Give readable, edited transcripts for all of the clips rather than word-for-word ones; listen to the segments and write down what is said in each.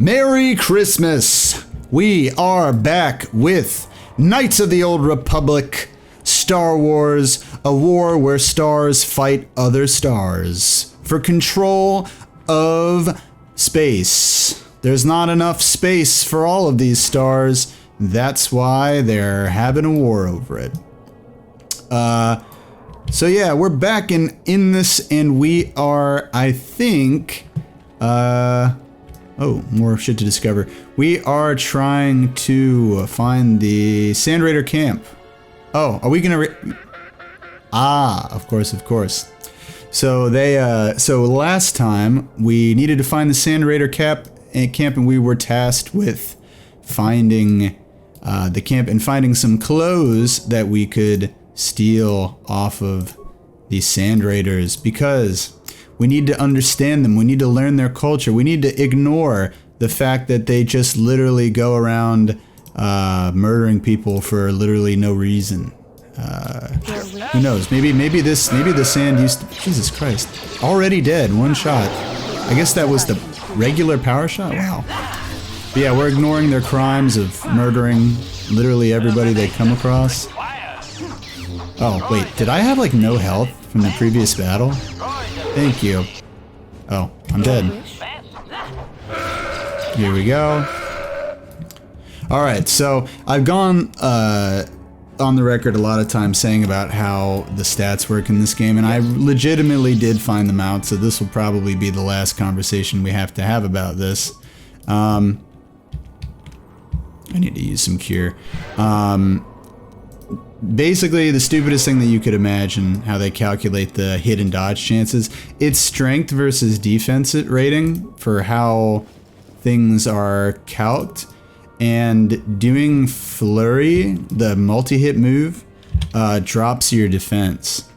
Merry Christmas! We are back with Knights of the Old Republic, Star Wars, a war where stars fight other stars for control of space. There's not enough space for all of these stars. That's why they're having a war over it. So yeah, we're back in this, and we are, I think, oh, more shit to discover. We are trying to find the Sand Raider camp. Oh, are we gonna of course. So so last time we needed to find the Sand Raider camp, and we were tasked with finding the camp and finding some clothes that we could steal off of these Sand Raiders, because we need to understand them. We need to learn their culture. We need to ignore the fact that they just literally go around murdering people for literally no reason. Who knows? Maybe the sand used to, Jesus Christ, already dead, one shot. I guess that was the regular power shot. Wow. But yeah, we're ignoring their crimes of murdering literally everybody they come across. Oh wait, did I have like no health from the previous battle? Thank you. Oh, I'm dead. Here we go. Alright, so I've gone on the record a lot of times saying about how the stats work in this game, and I legitimately did find them out, so this will probably be the last conversation we have to have about this. I need to use some cure. Basically, the stupidest thing that you could imagine, how they calculate the hit and dodge chances. It's strength versus defense rating for how things are calced, and doing flurry, the multi-hit move, drops your defense.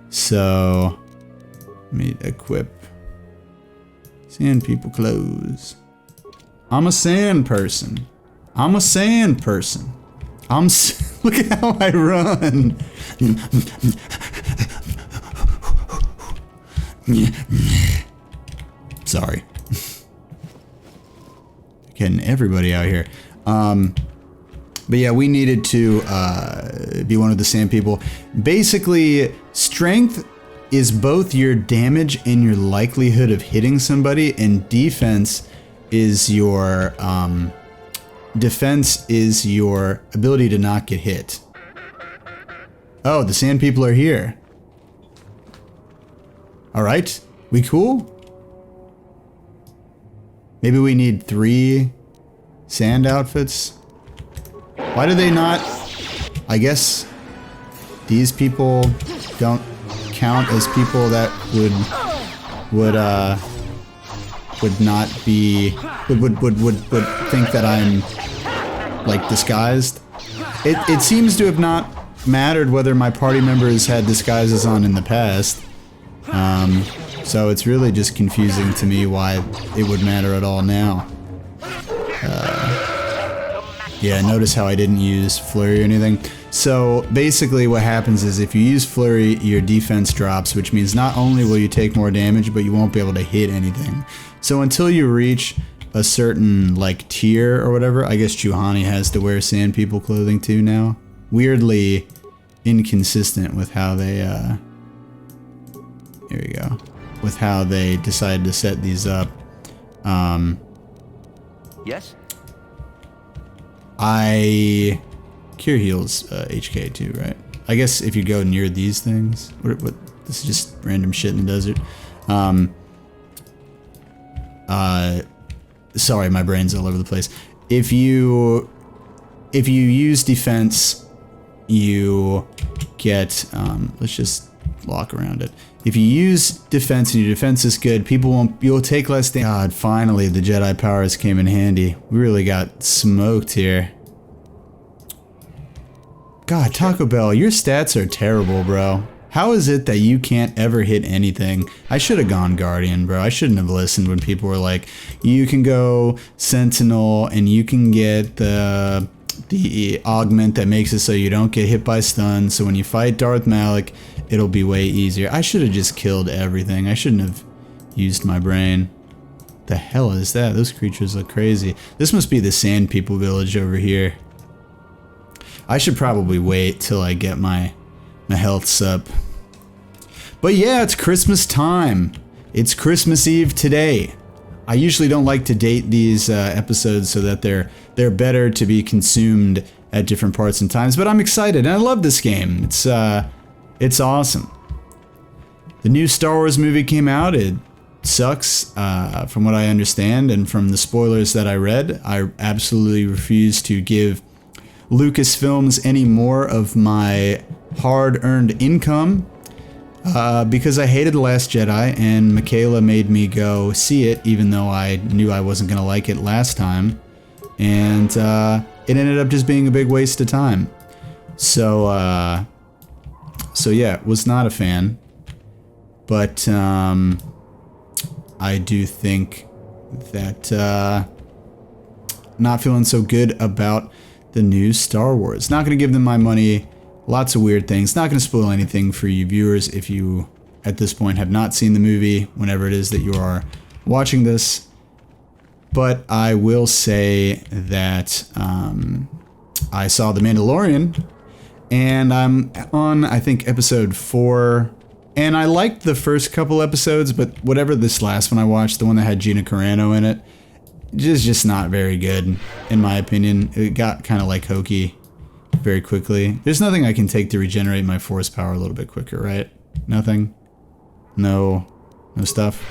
So, let me equip sand people clothes. I'm a sand person. I'm a sand person. Look at how I run. Sorry. Getting everybody out here. But yeah, we needed to be one of the sand people. Basically, strength is both your damage and your likelihood of hitting somebody, and defense is your ability to not get hit. Oh, the sand people are here. Alright, we cool? Maybe we need 3 sand outfits? Why do they not? I guess these people don't count as people that would think that I'm like disguised. It seems to have not mattered whether my party members had disguises on in the past. So it's really just confusing to me why it would matter at all now. Yeah, notice how I didn't use flurry or anything. So basically what happens is if you use flurry, your defense drops, which means not only will you take more damage, but you won't be able to hit anything. So until you reach a certain like tier or whatever, I guess Juhani has to wear sand people clothing too now. Weirdly inconsistent with how they here we go. With how they decided to set these up. Yes? Cure heals HK too, right? I guess if you go near these things, what this is just random shit in the desert. Sorry, my brain's all over the place. If you use defense, you get let's just walk around it. If you use defense and your defense is good, you'll take less damage. God, finally the Jedi powers came in handy. We really got smoked here. God, Taco Bell, your stats are terrible, bro. How is it that you can't ever hit anything? I should have gone Guardian, bro. I shouldn't have listened when people were like, you can go Sentinel and you can get the augment that makes it so you don't get hit by stun. So when you fight Darth Malik, it'll be way easier. I should have just killed everything. I shouldn't have used my brain. The hell is that? Those creatures look crazy. This must be the Sand People village over here. I should probably wait till I get my healths up. But yeah, it's Christmas time. It's Christmas Eve today. I usually don't like to date these episodes so that they're better to be consumed at different parts and times, but I'm excited and I love this game. It's awesome. The new Star Wars movie came out. It sucks, from what I understand, and from the spoilers that I read. I absolutely refuse to give Lucasfilms any more of my hard-earned income, because I hated The Last Jedi, and Michaela made me go see it, even though I knew I wasn't going to like it last time, and it ended up just being a big waste of time. So yeah, was not a fan, but I do think that not feeling so good about the new Star Wars. Not going to give them my money. Lots of weird things. Not going to spoil anything for you viewers if you, at this point, have not seen the movie, whenever it is that you are watching this. But I will say that I saw The Mandalorian, and I'm on, I think, episode 4. And I liked the first couple episodes, but whatever this last one I watched, the one that had Gina Carano in it, just not very good, in my opinion. It got kind of like hokey very quickly. There's nothing I can take to regenerate my force power a little bit quicker, right? Nothing? No stuff?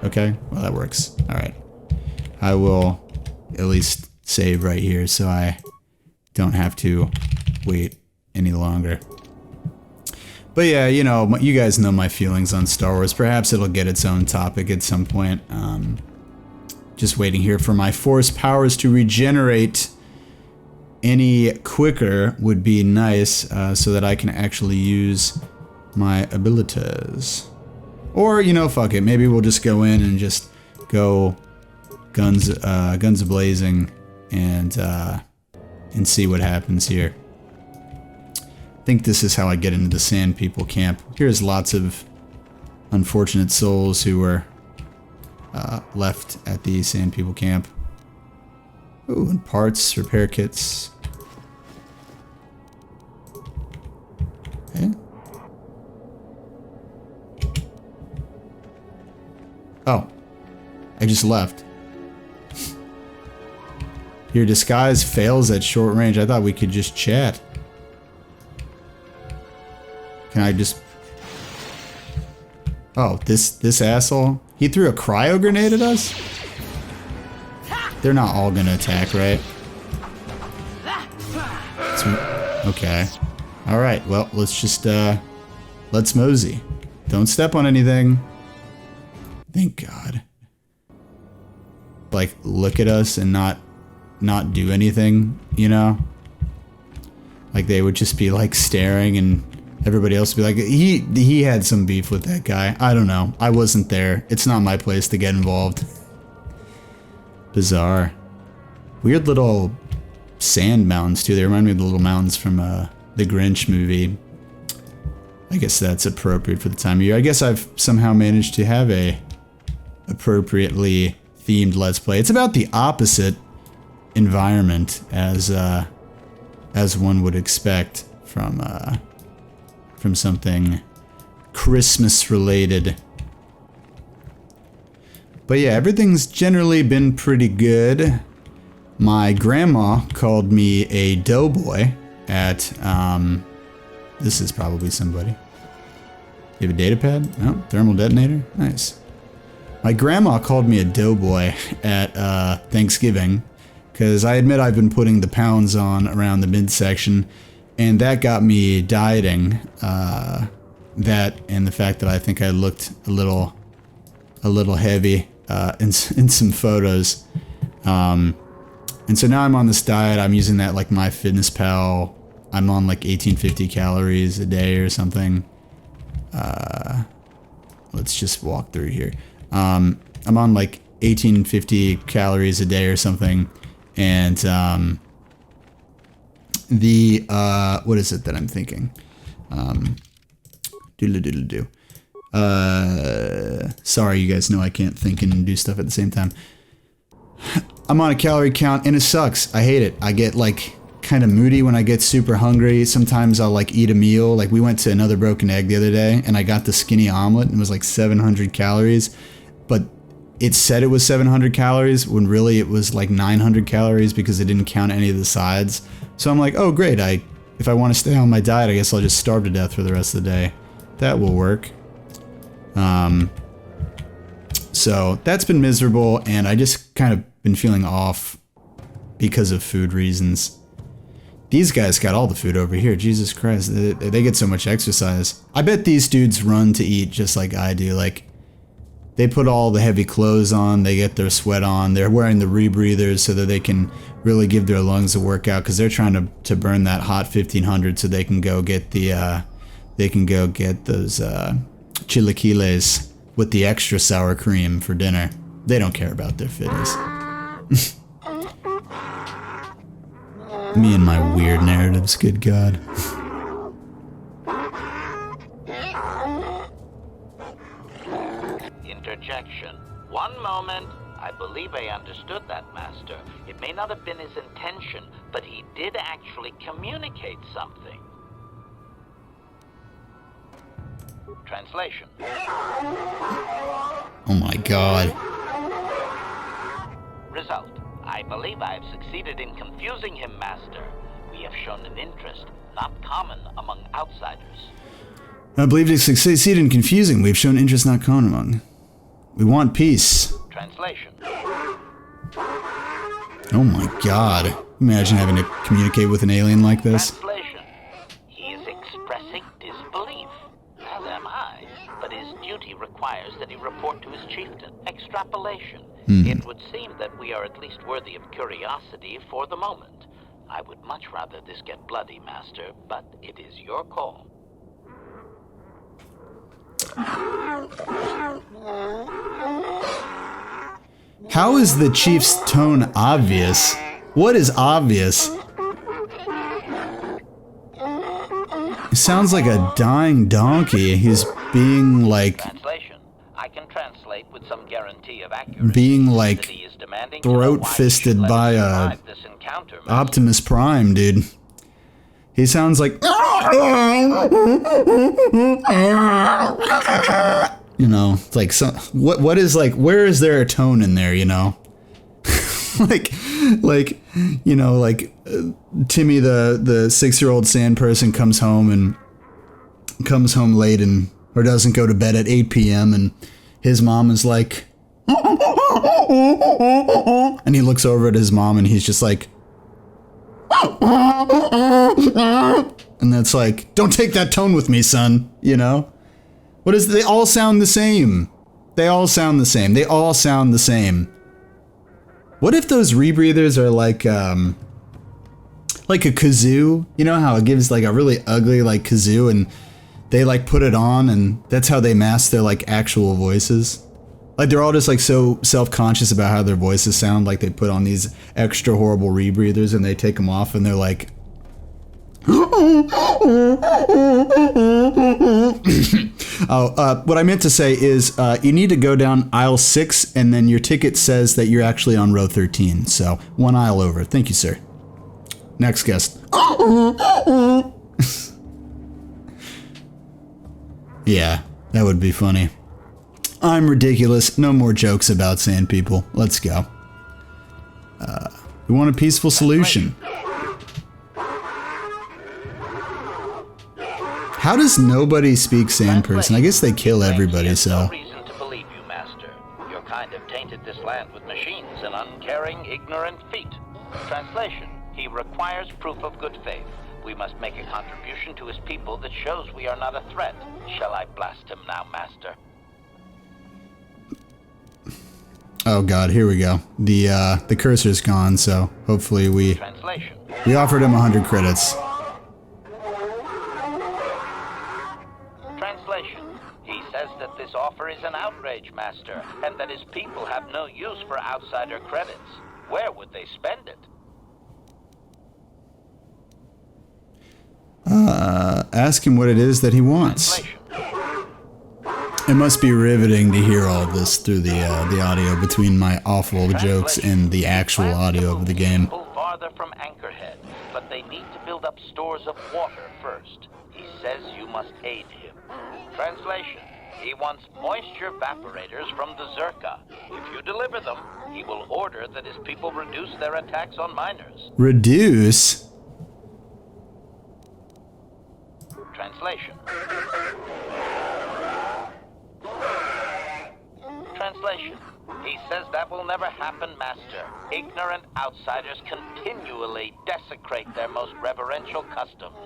Okay, well that works. Alright. I will at least save right here so I don't have to wait any longer. But yeah, you know, you guys know my feelings on Star Wars. Perhaps it'll get its own topic at some point. Just waiting here for my force powers to regenerate any quicker would be nice, so that I can actually use my abilities. Or, you know, fuck it. Maybe we'll just go in and just go guns a-blazing and see what happens here. I think this is how I get into the Sand People camp. Here's lots of unfortunate souls who were left at the Sand People camp. Ooh, and parts, repair kits. Okay. Oh, I just left. Your disguise fails at short range. I thought we could just chat. Can I just... Oh, this asshole? He threw a cryo grenade at us? They're not all gonna attack, right? Okay. Alright, well, let's just, let's mosey. Don't step on anything. Thank God. Like, look at us and not do anything, you know? Like, they would just be, like, staring and everybody else would be like, he had some beef with that guy. I don't know. I wasn't there. It's not my place to get involved. Bizarre. Weird little sand mountains, too. They remind me of the little mountains from the Grinch movie. I guess that's appropriate for the time of year. I guess I've somehow managed to have a appropriately themed Let's Play. It's about the opposite environment as one would expect from something Christmas related. But yeah, everything's generally been pretty good. My grandma called me a doughboy at, this is probably somebody. You have a data pad? No, thermal detonator? Nice. My grandma called me a doughboy at Thanksgiving, because I admit I've been putting the pounds on around the midsection, and that got me dieting. That and the fact that I think I looked a little heavy in some photos. And so now I'm on this diet. I'm using that like MyFitnessPal. I'm on like 1850 calories a day or something. Let's just walk through here. I'm on like 1850 calories a day or something. And what is it that I'm thinking? Sorry, you guys know I can't think and do stuff at the same time. I'm on a calorie count and it sucks. I hate it. I get like kind of moody when I get super hungry. Sometimes I'll like eat a meal. Like we went to Another Broken Egg the other day and I got the skinny omelet and it was like 700 calories. But it said it was 700 calories when really it was like 900 calories because it didn't count any of the sides. So I'm like, oh great, if I want to stay on my diet, I guess I'll just starve to death for the rest of the day. That will work. So that's been miserable, and I just kind of been feeling off because of food reasons. These guys got all the food over here. Jesus Christ, they get so much exercise. I bet these dudes run to eat just like I do. Like, they put all the heavy clothes on, they get their sweat on, they're wearing the rebreathers so that they can really give their lungs a workout because they're trying to burn that hot 1500 so they can go get those chilaquiles with the extra sour cream for dinner. They don't care about their fitness. Me and my weird narratives, good God. Interjection. One moment. I believe I understood that, Master. It may not have been his intention, but he did actually communicate something. Translation. Oh my God. Result. I believe I have succeeded in confusing him, Master. We have shown an interest not common among outsiders. I believe to succeed in confusing. We've shown interest not common among. We want peace. Translation. Oh my God. Imagine having to communicate with an alien like this. Translation. He is expressing disbelief, as am I, but his duty requires that he report to his chieftain. Extrapolation. It would seem that we are at least worthy of curiosity for the moment. I would much rather this get bloody, Master, but it is your call. How is the chief's tone obvious? What is obvious? It sounds like a dying donkey. He's being like... Translation. I can translate with some guarantee of accuracy. Being like that he is demanding throat-fisted by a Optimus Prime, dude. He sounds like... You know, like some, what is like, where is there a tone in there, you know? like, you know, like Timmy the 6-year-old sand person comes home late and or doesn't go to bed at 8 p.m. and his mom is like, and he looks over at his mom and he's just like, and that's like, don't take that tone with me, son, you know? What is, they all sound the same. They all sound the same. They all sound the same. What if those rebreathers are like a kazoo? You know how it gives like a really ugly like kazoo and they like put it on and that's how they mask their like actual voices? Like they're all just like so self-conscious about how their voices sound, like they put on these extra horrible rebreathers and they take them off and they're like, what I meant to say is you need to go down aisle 6 and then your ticket says that you're actually on row 13. So one aisle over. Thank you, sir. Next guest. Yeah, that would be funny. I'm ridiculous. No more jokes about sand people. Let's go. We want a peaceful solution. How does nobody speak sand person? I guess they kill everybody, so. No reason to believe you, Master. Your kind have tainted this land with machines and uncaring, ignorant feet. Translation. He requires proof of good faith. We must make a contribution to his people that shows we are not a threat. Shall I blast him now, Master? Oh God, here we go. The cursor's gone, so hopefully we offered him 100 credits. He says that this offer is an outrage, Master, and that his people have no use for outsider credits. Where would they spend it? Ask him what it is that he wants. It must be riveting to hear all this through the audio between my awful jokes and the actual audio of the game. Farther from Anchorhead, but they need to build up stores of water first. He says you must aid him. Translation: he wants moisture evaporators from the Zerka. If you deliver them, he will order that his people reduce their attacks on miners. Reduce? Translation. Translation. He says that will never happen, Master. Ignorant outsiders continually desecrate their most reverential customs.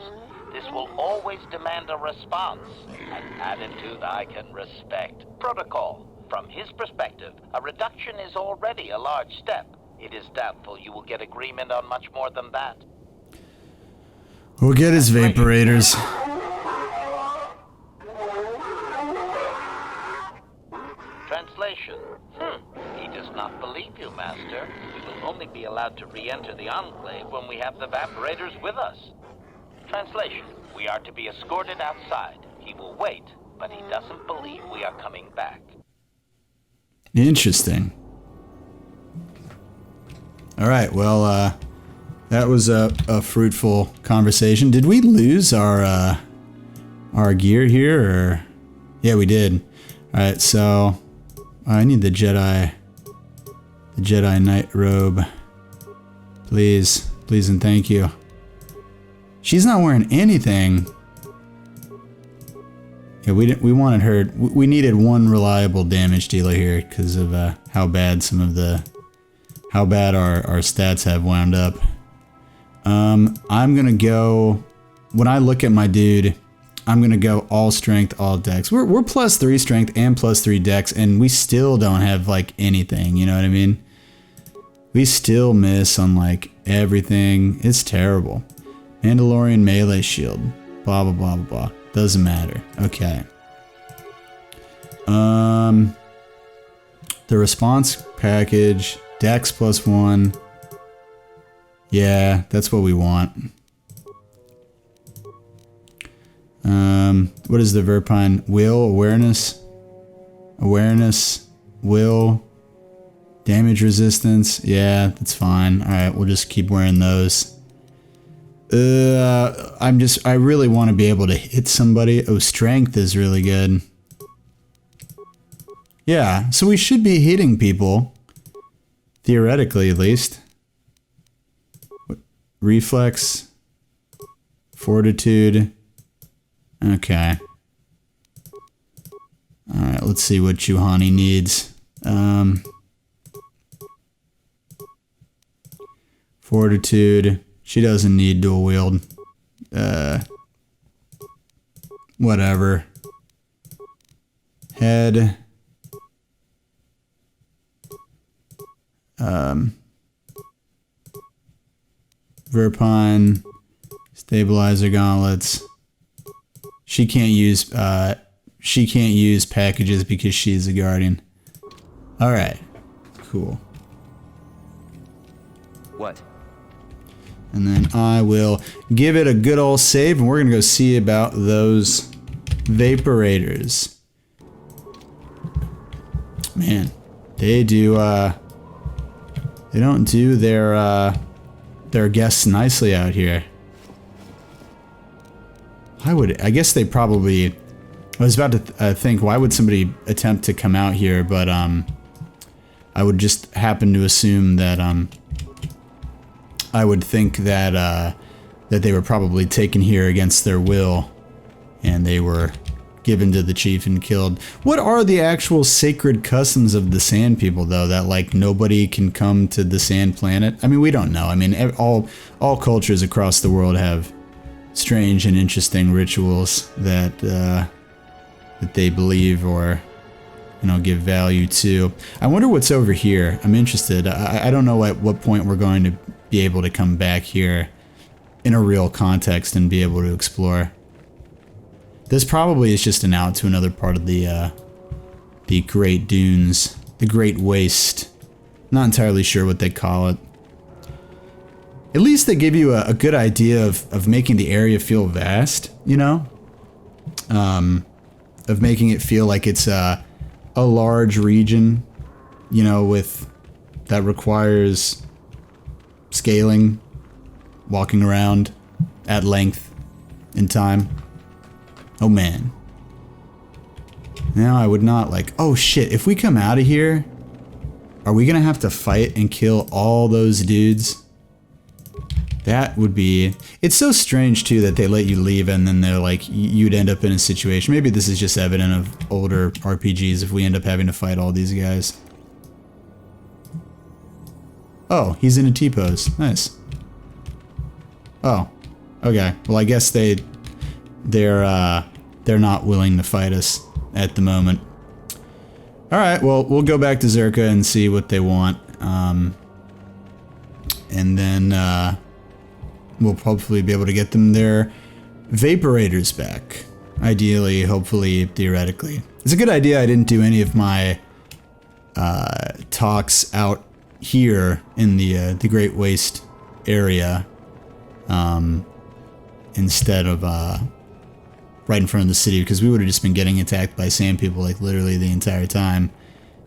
This will always demand a response, an attitude I can respect. Protocol. From his perspective, a reduction is already a large step. It is doubtful you will get agreement on much more than that. We'll get his vaporators. Translation. He does not believe you, Master. We will only be allowed to re-enter the Enclave when we have the evaporators with us. Translation. We are to be escorted outside. He will wait, but he doesn't believe we are coming back. Interesting. All right, well, that was a fruitful conversation. Did we lose our gear here? Or? Yeah, we did. All right, so I need the Jedi Knight robe. Please, please and thank you. She's not wearing anything. Yeah, we wanted her. We needed one reliable damage dealer here because of how bad our stats have wound up. I'm gonna go. When I look at my dude, I'm gonna go all strength, all dex. We're +3 strength and +3 dex, and we still don't have like anything. You know what I mean? We still miss on like everything. It's terrible. Mandalorian melee shield. Blah blah blah blah blah. Doesn't matter. Okay. The response package. Dex +1. Yeah, that's what we want. What is the Verpine? Will, awareness, will, damage resistance. Yeah, that's fine. All right, we'll just keep wearing those. I really want to be able to hit somebody. Oh, strength is really good. Yeah, so we should be hitting people. Theoretically, at least. Reflex. Fortitude. Okay. Alright, let's see what Juhani needs. Fortitude. She doesn't need dual wield. Whatever. Head. Verpine. Stabilizer gauntlets. She can't use packages because she's a guardian. All right, cool. What? And then I will give it a good old save, and we're gonna go see about those vaporators. Man, they do. They don't do their guests nicely out here. I guess they probably, I was about to think, why would somebody attempt to come out here, but I would just happen to assume that I would think that that they were probably taken here against their will, and they were given to the chief and killed. What are the actual sacred customs of the Sand People, though, that like nobody can come to the Sand Planet? I mean, we don't know. I mean, all cultures across the world have strange and interesting rituals that that they believe or, you know, give value to. I wonder what's over here. I'm interested. I don't know at what point we're going to be able to come back here in a real context and be able to explore. This probably is just an out to another part of the Great Dunes, the Great Waste. Not entirely sure what they call it. At least they give you a good idea of making the area feel vast, you know? of making it feel like it's a large region, you know, with that requires scaling, walking around at length in time. Oh man. Now I would not like, oh shit, if we come out of here, are we gonna have to fight and kill all those dudes? That would be... It's so strange too that they let you leave and then they're like, you'd end up in a situation. Maybe this is just evident of older RPGs if we end up having to fight all these guys. Oh, he's in a T-pose. Nice. Oh, okay. Well, I guess they're not willing to fight us at the moment. All right. Well, we'll go back to Zerka and see what they want, and then we'll hopefully be able to get them their vaporators back. Ideally, hopefully, theoretically. It's a good idea I didn't do any of my talks out here in the Great Waste area, instead of right in front of the city, because we would have just been getting attacked by sand people like literally the entire time,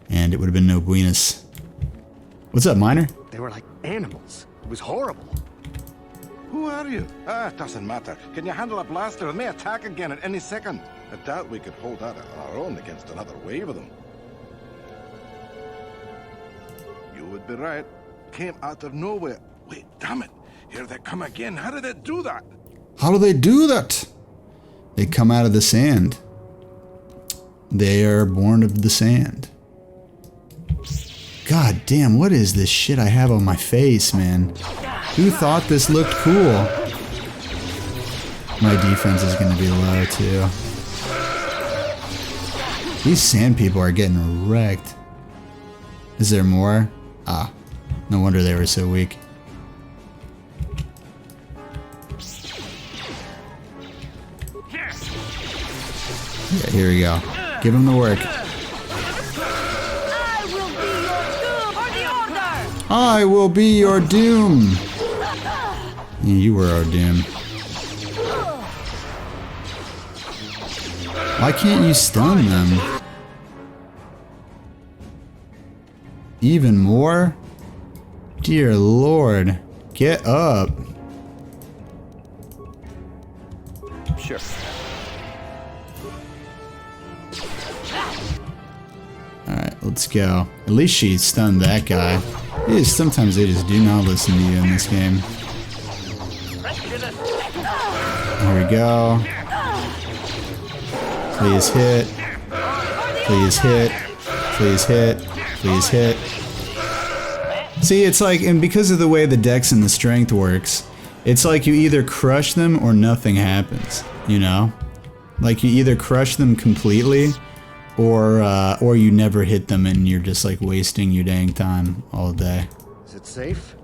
and it would have been no buenos. What's up, Miner? They were like animals. It was horrible. Who are you? It doesn't matter. Can you handle a blaster? It may attack again at any second. I doubt we could hold that on our own against another wave of them. You would be right. Came out of nowhere. Wait, damn it. Here they come again. How did it do that? How do they do that? They come out of the sand. They are born of the sand. God damn, what is this shit I have on my face, man? Who thought this looked cool? My defense is going to be low, too. These sand people are getting wrecked. Is there more? Ah, no wonder they were so weak. Yeah, here we go. Give him the work. I will be your doom. Yeah, you were our doom. Why can't you stun them? Even more? Dear Lord. Get up. Sure. Alright, let's go. At least she stunned that guy. Sometimes they just do not listen to you in this game. Here we go. Please hit. Please hit. Please hit. Please hit. See, it's like, and because of the way the dex and the strength works, it's like you either crush them or nothing happens, you know? Like you either crush them completely or you never hit them and you're just like wasting your dang time all day. Is it safe?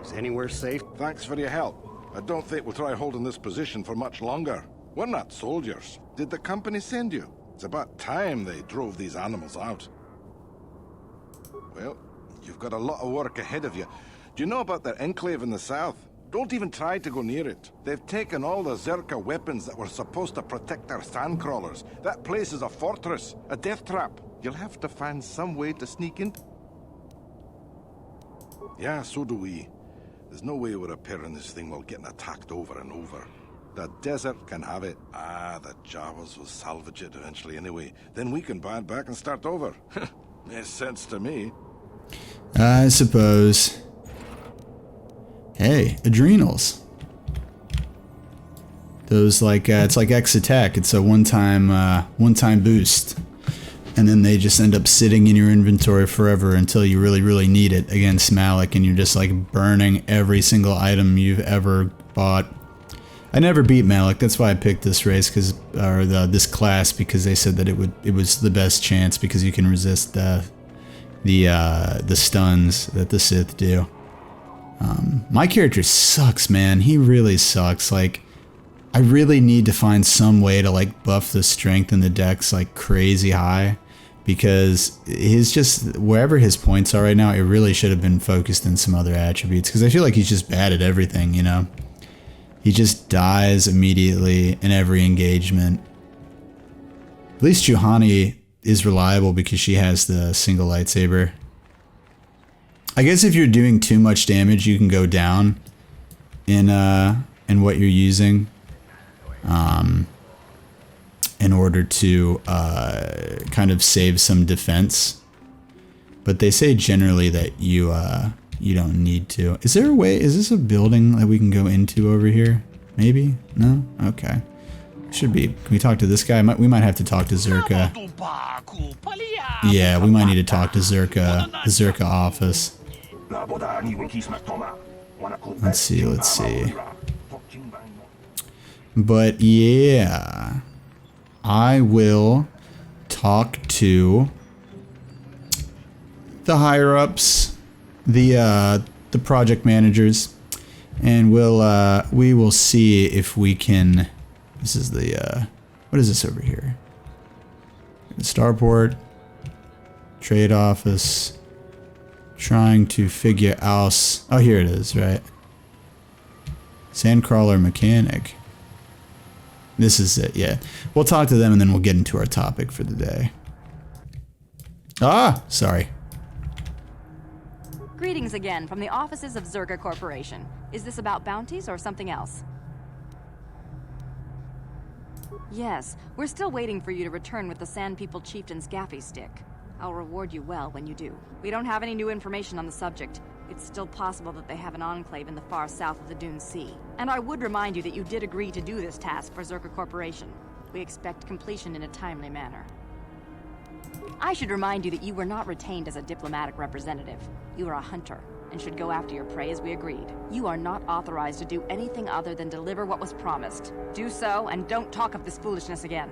Is anywhere safe? Thanks for your help. I don't think we'll try holding this position for much longer. We're not soldiers. Did the company send you? It's about time they drove these animals out. Well, you've got a lot of work ahead of you. Do you know about their enclave in the south? Don't even try to go near it. They've taken all the Zerka weapons that were supposed to protect our sandcrawlers. That place is a fortress, a death trap. You'll have to find some way to sneak in. Yeah, so do we. There's no way we're repairing this thing while getting attacked over and over. The desert can have it. The Jawas will salvage it eventually anyway. Then we can buy it back and start over. Makes sense to me. I suppose. Hey, adrenals. Those like it's like X attack. It's a one-time boost, and then they just end up sitting in your inventory forever until you really need it against Malik, and you're just like burning every single item you've ever bought. I never beat Malik. That's why I picked this race this class, because they said that it was the best chance because you can resist the stuns that the Sith do. My character sucks, man. He really sucks. Like, I really need to find some way to like buff the strength in the dex like crazy high, because his just wherever his points are right now, it really should have been focused in some other attributes, because I feel like he's just bad at everything, you know? He just dies immediately in every engagement. At least Juhani is reliable because she has the single lightsaber. I guess if you're doing too much damage, you can go down in what you're using, in order to kind of save some defense. But they say generally that you don't need to. Is there a way? Is this a building that we can go into over here? Maybe? No? Okay. Should be. Can we talk to this guy? We might have to talk to Zerka. Yeah, we might need to talk to Zerka. The Zerka office. Let's see, let's see. But yeah, I will talk to the higher ups, the project managers, and we will see if we can. This is the what is this over here? Starport, trade office. Trying to figure out. Oh, here it is, right? Sandcrawler mechanic. This is it, yeah. We'll talk to them and then we'll get into our topic for the day. Ah, sorry. Greetings again from the offices of Zerga Corporation. Is this about bounties or something else? Yes, we're still waiting for you to return with the Sand People Chieftain's gaffy stick. I'll reward you well when you do. We don't have any new information on the subject. It's still possible that they have an enclave in the far south of the Dune Sea. And I would remind you that you did agree to do this task for Zerka Corporation. We expect completion in a timely manner. I should remind you that you were not retained as a diplomatic representative. You are a hunter, and should go after your prey as we agreed. You are not authorized to do anything other than deliver what was promised. Do so, and don't talk of this foolishness again.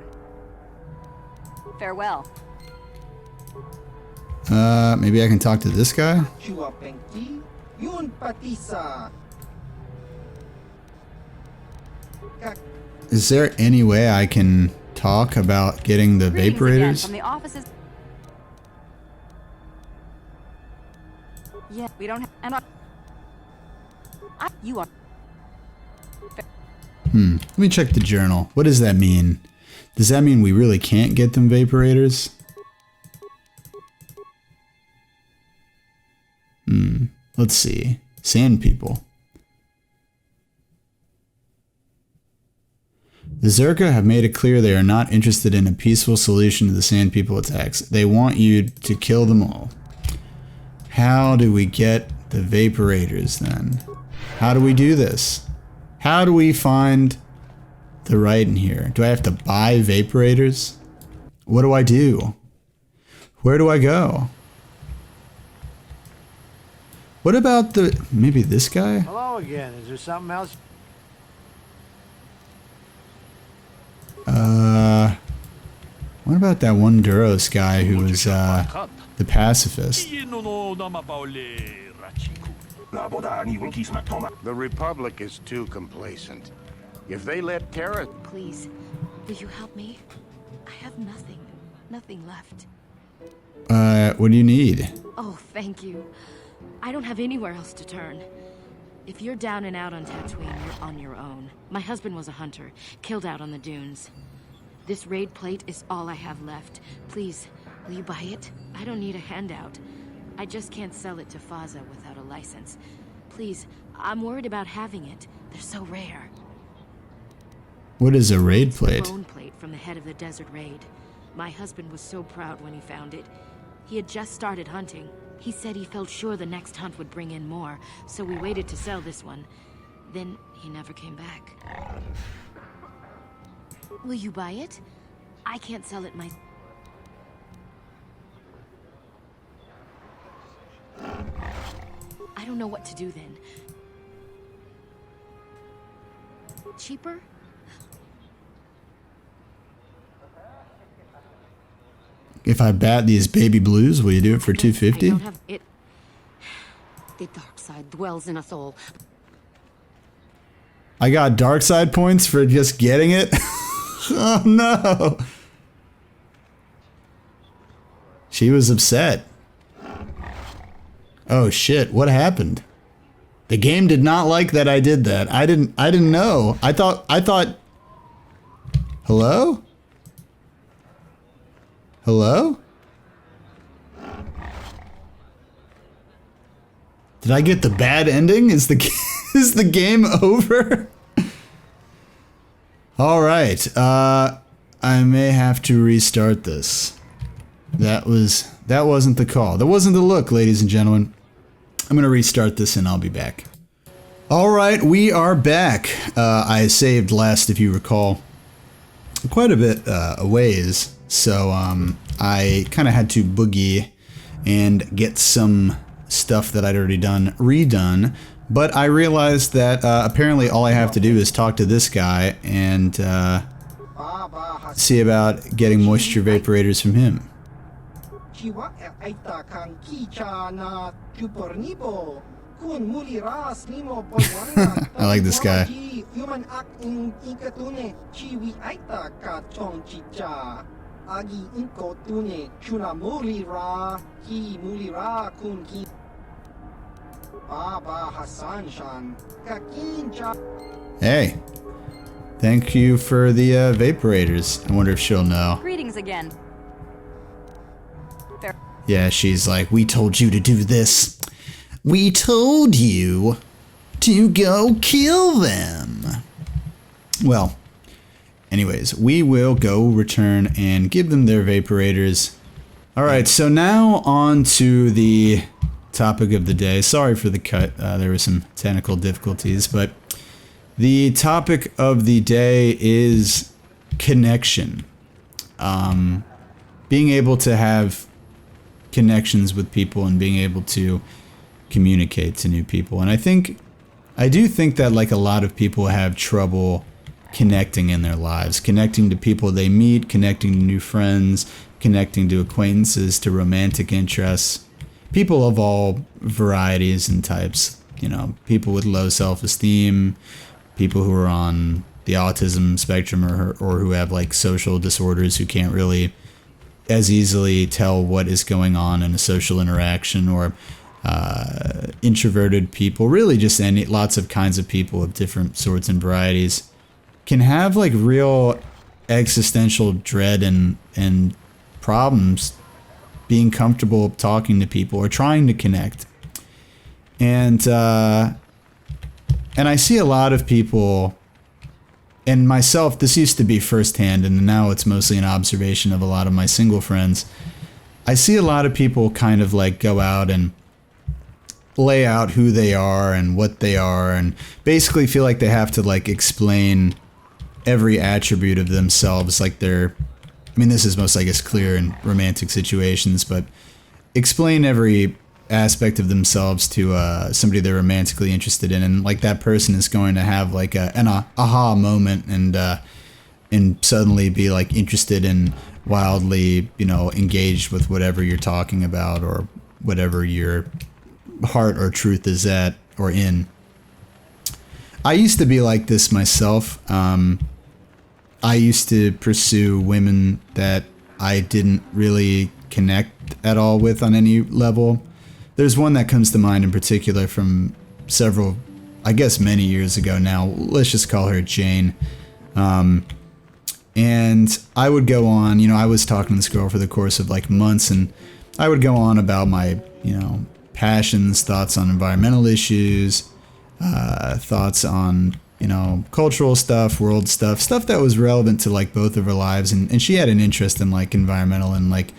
Farewell. Maybe I can talk to this guy? Is there any way I can talk about getting the vaporators? From the offices. Yeah, we don't have. And you are. Let me check the journal. What does that mean? Does that mean we really can't get them vaporators? Let's see. Sand people. The Zerka have made it clear they are not interested in a peaceful solution to the Sand People attacks. They want you to kill them all. How do we get the vaporators then? How do we do this? How do we find the right in here? Do I have to buy vaporators? What do I do? Where do I go? What about maybe this guy? Hello again. Is there something else? What about that one Duros guy who was the pacifist? The Republic is too complacent. If they let Terra... Please, will you help me? I have nothing. Nothing left. What do you need? Oh, thank you. I don't have anywhere else to turn. If you're down and out on Tatooine, you're on your own. My husband was a hunter, killed out on the dunes. This raid plate is all I have left. Please, will you buy it? I don't need a handout. I just can't sell it to Faza without a license. Please, I'm worried about having it. They're so rare. What is a raid It's plate? a bone plate from the head of the desert raid. My husband was so proud when he found it. He had just started hunting. He said he felt sure the next hunt would bring in more, so we waited to sell this one. Then he never came back. Will you buy it? I can't sell it myself. I don't know what to do then. Cheaper? If I bat these baby blues, will you do it for I $250? don't have it. The dark side dwells in us all. I got dark side points for just getting it. Oh no. She was upset. Oh shit, what happened? The game did not like that I did that. I didn't know. I thought Hello? Hello? Did I get the bad ending? Is the is the game over? All right. I may have to restart this. That wasn't the call. That wasn't the look, ladies and gentlemen. I'm gonna restart this and I'll be back. All right, we are back. I saved last, if you recall, quite a bit a ways, so I kind of had to boogie and get some stuff that I'd already done redone. But I realized that apparently all I have to do is talk to this guy and see about getting moisture vaporators from him. I like this guy. Hey, thank you for the vaporators. I wonder if she'll know. Greetings again. Yeah, she's like, we told you to do this. We told you to go kill them. Well, anyways, we will go return and give them their vaporators. All right, so now on to the topic of the day. Sorry for the cut. There were some technical difficulties, but the topic of the day is connection. Being able to have connections with people and being able to communicate to new people. And I do think that like a lot of people have trouble connecting in their lives, connecting to people they meet, connecting to new friends, connecting to acquaintances, to romantic interests, people of all varieties and types, you know, people with low self-esteem, people who are on the autism spectrum or who have like social disorders who can't really as easily tell what is going on in a social interaction, or introverted people, really just lots of kinds of people of different sorts and varieties can have like real existential dread and problems being comfortable talking to people or trying to connect. And I see a lot of people, and myself, this used to be firsthand, and now it's mostly an observation of a lot of my single friends. I see a lot of people kind of like go out and lay out who they are and what they are, and basically feel like they have to like explain every attribute of themselves. Like this is most, I guess, clear in romantic situations, but explain every aspect of themselves to somebody they're romantically interested in, and like that person is going to have like an aha moment and suddenly be like interested and wildly, you know, engaged with whatever you're talking about or whatever your heart or truth is at or in. I used to be like this myself. I used to pursue women that I didn't really connect at all with on any level. There's one that comes to mind in particular from several, I guess many years ago now. Let's just call her Jane. And I would go on, you know, I was talking to this girl for the course of like months, and I would go on about my, you know, passions, thoughts on environmental issues, thoughts on, you know, cultural stuff, world stuff that was relevant to like both of our lives. And she had an interest in like environmental and like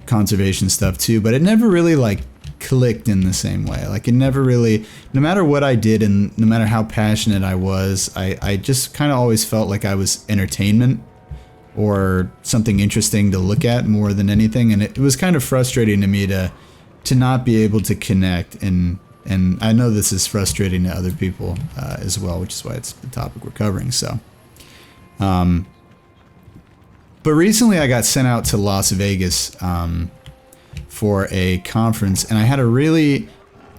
conservation stuff too, but it never really like clicked in the same way. Like it never really, no matter what I did and no matter how passionate I was, I just kind of always felt like I was entertainment or something interesting to look at more than anything. And it was kind of frustrating to me to not be able to connect. And I know this is frustrating to other people as well, which is why it's the topic we're covering. So, but recently I got sent out to Las Vegas for a conference, and I had a really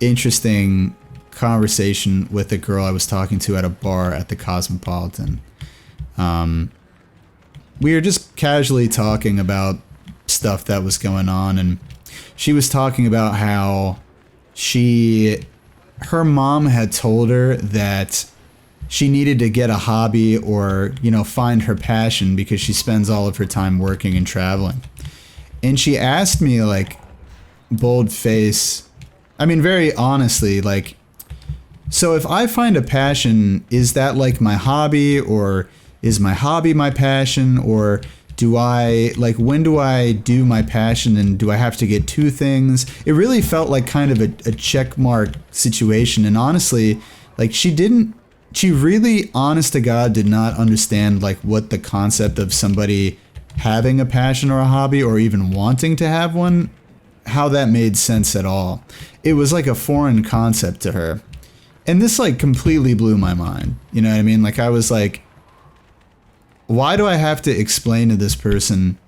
interesting conversation with a girl I was talking to at a bar at the Cosmopolitan. We were just casually talking about stuff that was going on, and she was talking about how her mom had told her that she needed to get a hobby or, you know, find her passion because she spends all of her time working and traveling. And she asked me, like, bold face, I mean, very honestly, like, so if I find a passion, is that like my hobby, or is my hobby my passion, or do I, like, when do I do my passion, and do I have to get two things? It really felt like kind of a check mark situation. And honestly, like, she really, honest to God, did not understand, like, what the concept of somebody having a passion or a hobby, or even wanting to have one, how that made sense at all. It was like a foreign concept to her. And this, like, completely blew my mind. You know what I mean? Like, I was like, why do I have to explain to this person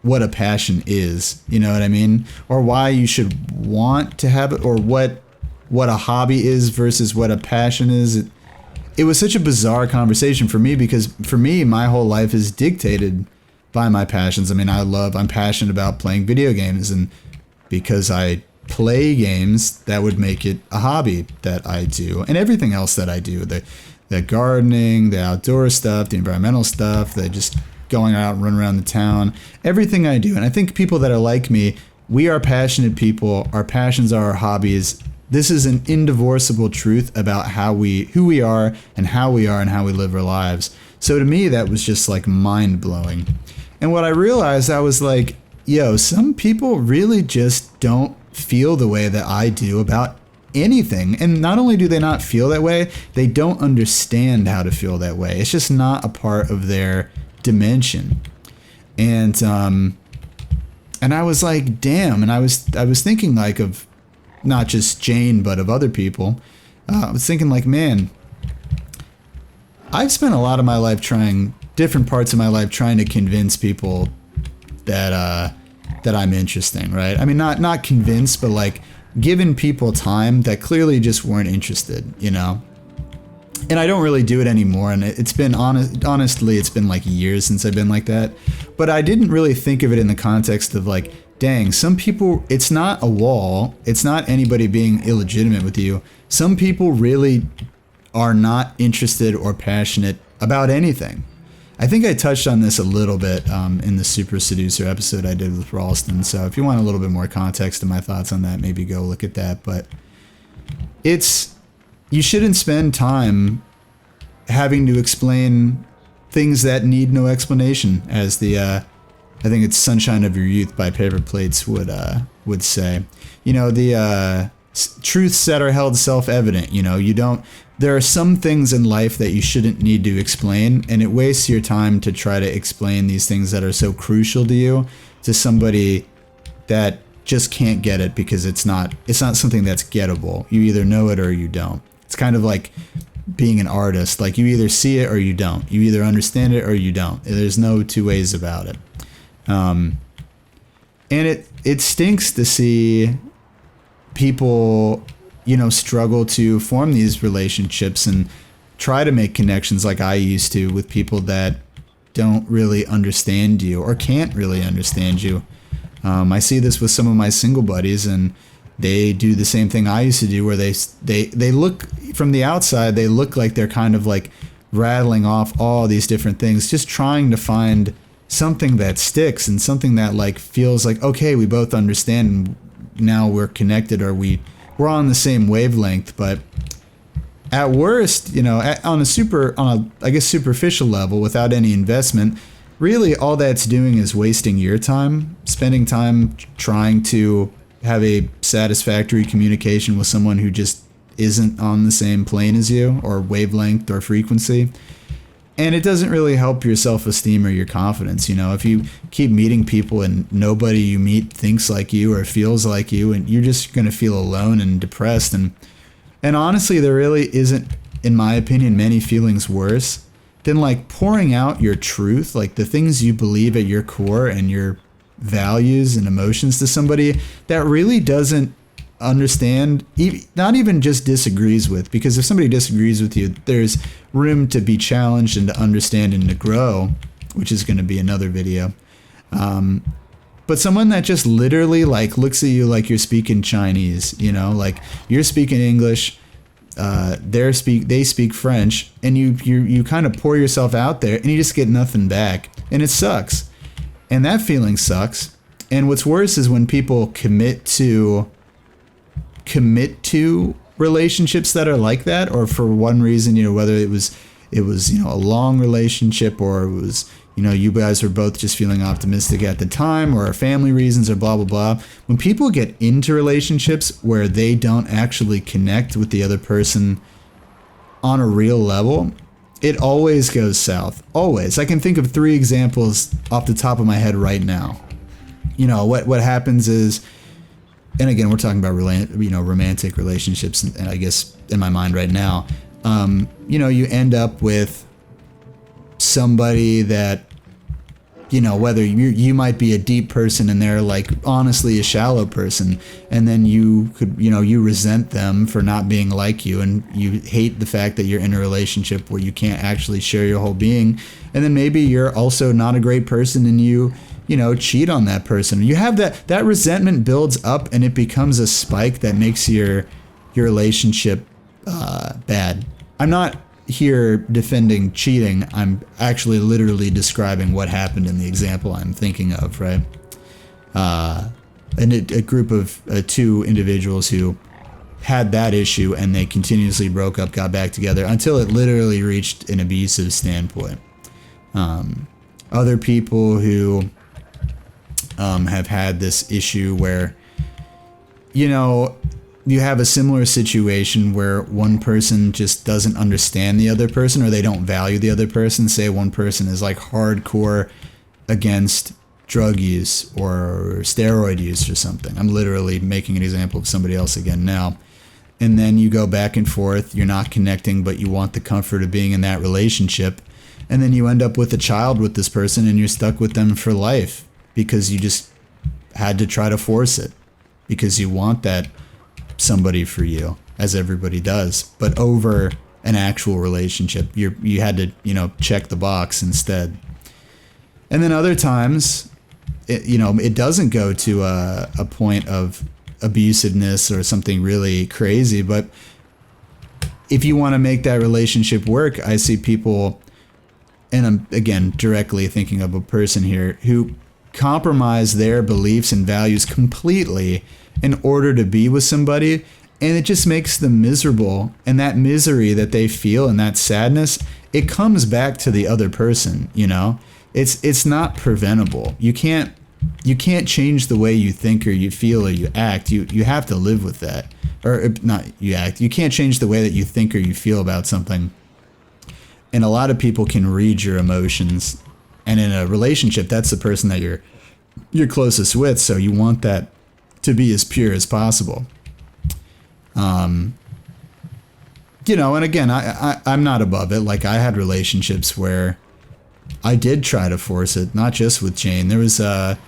what a passion is? You know what I mean? Or why you should want to have it, or what a hobby is versus what a passion is. It was such a bizarre conversation for me, because for me, my whole life is dictated by my passions. I mean, I'm passionate about playing video games, and because I play games, that would make it a hobby that I do. And everything else that I do, the gardening, the outdoor stuff, the environmental stuff, the just going out and running around the town, everything I do. And I think people that are like me, we are passionate people. Our passions are our hobbies. This is an indivorceable truth about who we are and how we live our lives. So to me, that was just like mind blowing. And what I realized, I was like, yo, some people really just don't feel the way that I do about anything. And not only do they not feel that way, they don't understand how to feel that way. It's just not a part of their dimension. And I was like, damn. And I was thinking, like, of not just Jane, but of other people. I was thinking, like, man, I've spent a lot of my life different parts of my life trying to convince people that I'm interesting, right? I mean, not convinced, but like given people time that clearly just weren't interested, you know? And I don't really do it anymore. And it's been honestly, it's been like years since I've been like that. But I didn't really think of it in the context of like, dang, some people, it's not a wall. It's not anybody being illegitimate with you. Some people really are not interested or passionate about anything. I think I touched on this a little bit in the Super Seducer episode I did with Ralston. So if you want a little bit more context to my thoughts on that, maybe go look at that. But you shouldn't spend time having to explain things that need no explanation, as I think it's Sunshine of Your Youth by Paper Plates would say. You know, the truths that are held self-evident, you know, there are some things in life that you shouldn't need to explain, and it wastes your time to try to explain these things that are so crucial to you to somebody that just can't get it, because it's not something that's gettable. You either know it or you don't. It's kind of like being an artist. Like, you either see it or you don't. You either understand it or you don't. There's no two ways about it. And it stinks to see people, you know, struggle to form these relationships and try to make connections like I used to with people that don't really understand you or can't really understand you. I see this with some of my single buddies, and they do the same thing I used to do, where they look from the outside, they look like they're kind of like rattling off all these different things, just trying to find something that sticks and something that like feels like, okay, we both understand and now we're connected, or we're on the same wavelength. But at worst, you know, on a I guess superficial level, without any investment, really all that's doing is wasting your time, spending time trying to have a satisfactory communication with someone who just isn't on the same plane as you, or wavelength or frequency. And it doesn't really help your self-esteem or your confidence. You know, if you keep meeting people and nobody you meet thinks like you or feels like you, and you're just going to feel alone and depressed. And honestly, there really isn't, in my opinion, many feelings worse than like pouring out your truth, like the things you believe at your core and your values and emotions to somebody that really doesn't understand, not even just disagrees with, because if somebody disagrees with you, there's room to be challenged and to understand and to grow, which is going to be another video. But someone that just literally like looks at you like you're speaking Chinese, you know, like you're speaking English, they speak French, and you kind of pour yourself out there and you just get nothing back, and it sucks. And that feeling sucks. And what's worse is when people commit to relationships that are like that, or for one reason, whether it was a long relationship, or it was, you guys were both just feeling optimistic at the time, or family reasons, or blah, blah, blah. When people get into relationships where they don't actually connect with the other person on a real level, it always goes south. Always. I can think of 3 examples off the top of my head right now. What happens is, and again, we're talking about romantic relationships, and I guess in my mind right now, you end up with somebody that, whether you might be a deep person and they're like honestly a shallow person, and then you could, you resent them for not being like you, and you hate the fact that you're in a relationship where you can't actually share your whole being, and then maybe you're also not a great person and you cheat on that person. You have that resentment builds up, and it becomes a spike that makes your relationship bad. I'm not here defending cheating. I'm actually literally describing what happened in the example I'm thinking of, right? And a group of 2 individuals who had that issue, and they continuously broke up, got back together until it literally reached an abusive standpoint. Other people who have had this issue where, you have a similar situation where one person just doesn't understand the other person, or they don't value the other person. Say one person is like hardcore against drug use or steroid use or something. I'm literally making an example of somebody else again now. And then you go back and forth, you're not connecting, but you want the comfort of being in that relationship. And then you end up with a child with this person, and you're stuck with them for life because you just had to try to force it because you want that somebody for you, as everybody does, but over an actual relationship. You had to, check the box instead. And then other times, it doesn't go to a point of abusiveness or something really crazy, but if you want to make that relationship work, I see people, and I'm again directly thinking of a person here, who compromise their beliefs and values completely in order to be with somebody, and it just makes them miserable. And that misery that they feel and that sadness, it comes back to the other person. It's not preventable. You can't change the way you think or you feel or you act. You have to live with that, or not you act. You can't change the way that you think or you feel about something. And a lot of people can read your emotions, and in a relationship, that's the person that you're closest with. So you want that to be as pure as possible. And again, I'm not above it. Like, I had relationships where I did try to force it, not just with Jane. There was I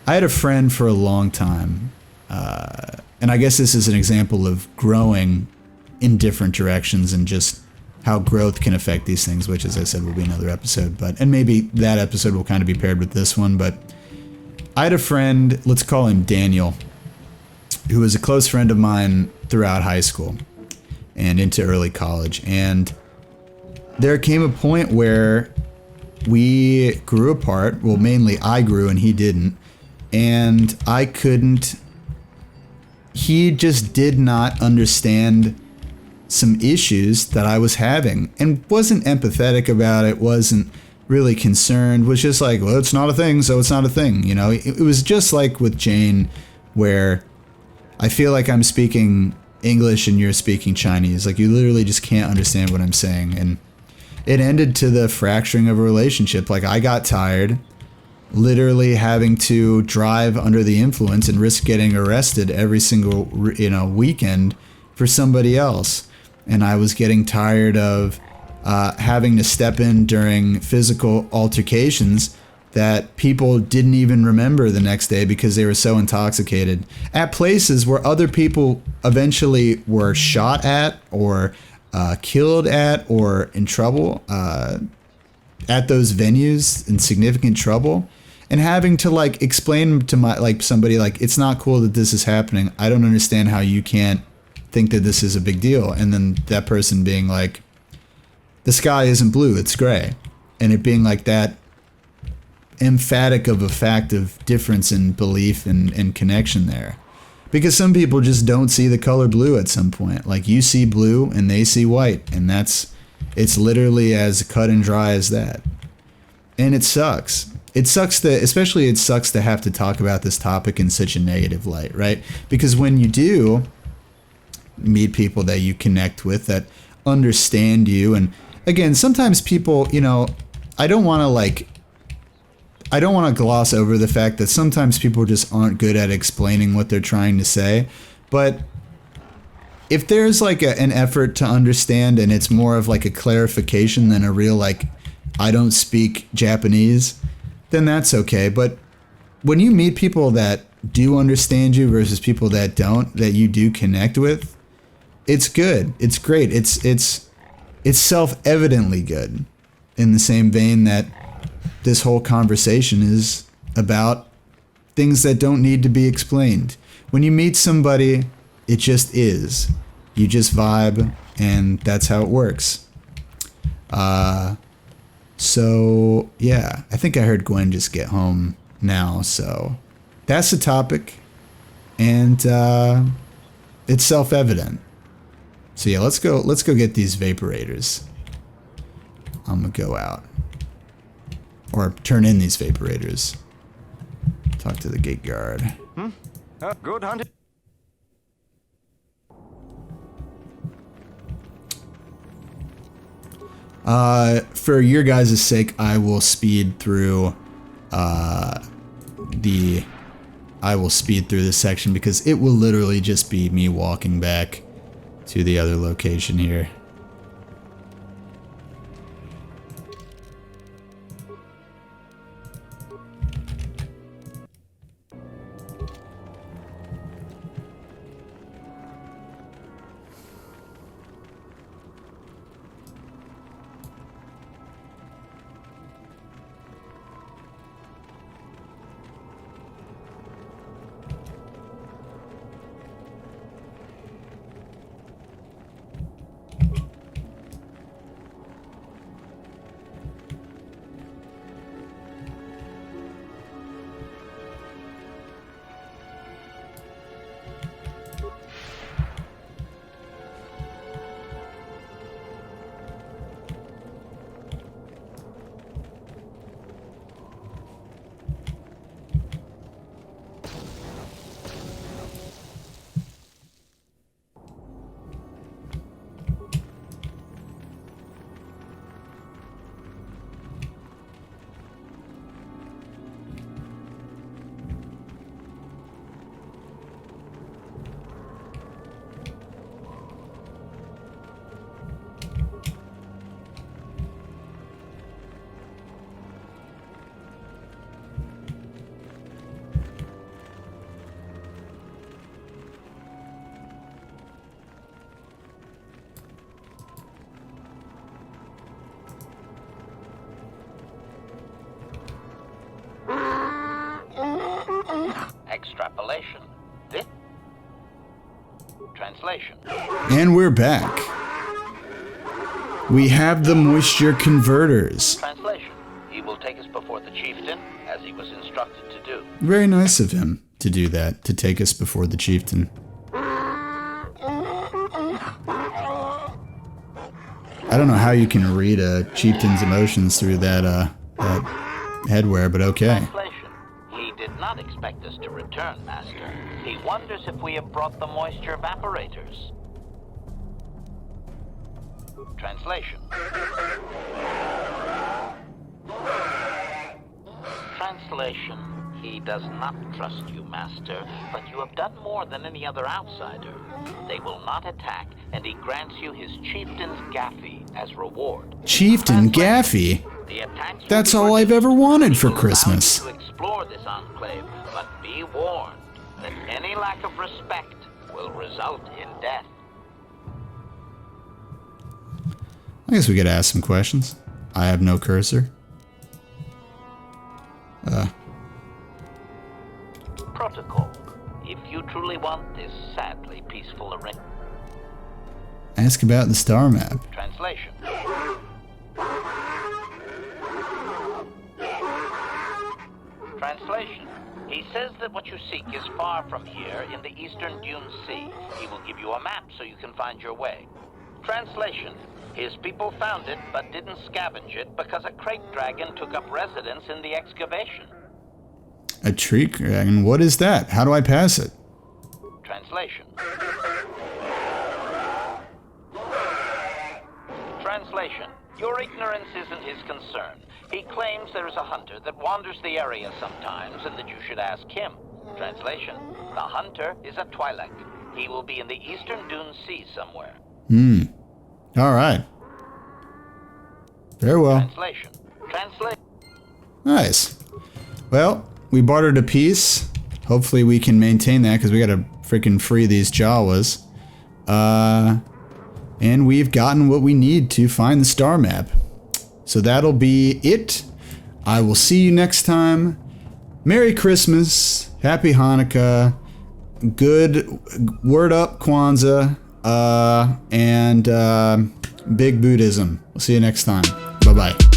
had a friend for a long time, and I guess this is an example of growing in different directions and just how growth can affect these things, which, as I said, will be another episode. And maybe that episode will kind of be paired with this one. But I had a friend, let's call him Daniel, who was a close friend of mine throughout high school and into early college. And there came a point where we grew apart. Well, mainly I grew and he didn't. And he just did not understand some issues that I was having and wasn't empathetic about it, wasn't really concerned, was just like, well, it's not a thing, so it's not a thing. It was just like with Jane, where I feel like I'm speaking English and you're speaking Chinese. Like, you literally just can't understand what I'm saying. And it ended to the fracturing of a relationship. Like, I got tired, literally having to drive under the influence and risk getting arrested every single, weekend for somebody else. And I was getting tired of having to step in during physical altercations that people didn't even remember the next day because they were so intoxicated, at places where other people eventually were shot at or killed at or in trouble at those venues, in significant trouble, and having to explain to somebody, it's not cool that this is happening. I don't understand how you can't think that this is a big deal. And then that person being like, the sky isn't blue, it's gray. And it being like that. emphatic of a fact of difference in belief and connection there. Because some people just don't see the color blue at some point. Like, you see blue and they see white, and it's literally as cut and dry as that. And it sucks. It sucks to have to talk about this topic in such a negative light, right? Because when you do meet people that you connect with, that understand you, and again, sometimes people, I don't want to gloss over the fact that sometimes people just aren't good at explaining what they're trying to say. But if there's like an effort to understand, and it's more of like a clarification than a real like, I don't speak Japanese, then that's okay. But when you meet people that do understand you versus people that don't, that you do connect with, it's good. It's great. It's self-evidently good, in the same vein that this whole conversation is about things that don't need to be explained. When you meet somebody, it just is. You just vibe, and that's how it works. So, yeah, I think I heard Gwen just get home now, so that's the topic, and it's self-evident. So yeah, let's go get these vaporators. I'm gonna go out. Or turn in these vaporators. Talk to the gate guard. Good hunting. For your guys' sake, I will speed through this section, because it will literally just be me walking back to the other location here. Extrapolation. This. Translation. And we're back. We have the moisture converters. Translation. He will take us before the chieftain, as he was instructed to do. Very nice of him to do that, to take us before the chieftain. I don't know how you can read a chieftain's emotions through that headwear, but okay. Translation. He did not expect us to return, Master. He wonders if we have brought the moisture evaporators. Translation. Translation. He does not trust you, Master, but you have done more than any other outsider. They will not attack, and he grants you his chieftain's gaffy as reward. Chieftain Gaffy? The attacks That's will be all I've ever wanted for will allow Christmas. you to explore this enclave, but be warned that any lack of respect will result in death. I guess we could ask some questions. I have no cursor. Protocol. If you truly want this sadly peaceful arrangement. Ask about the star map. Translation. Translation. He says that what you seek is far from here in the eastern Dune Sea. He will give you a map so you can find your way. Translation. His people found it but didn't scavenge it because a crate dragon took up residence in the excavation. A tree dragon? What is that? How do I pass it? Translation. Translation. Your ignorance isn't his concern. He claims there is a hunter that wanders the area sometimes and that you should ask him. Translation. The hunter is a Twi'lek. He will be in the eastern Dune Sea somewhere. All right. Very well. Translation. Translate. Nice. Well, we bartered a piece. Hopefully we can maintain that because we got to freaking free these Jawas. And we've gotten what we need to find the star map. So that'll be it. I will see you next time. Merry Christmas. Happy Hanukkah. Good word up Kwanzaa. And big Buddhism. We'll see you next time. Bye-bye.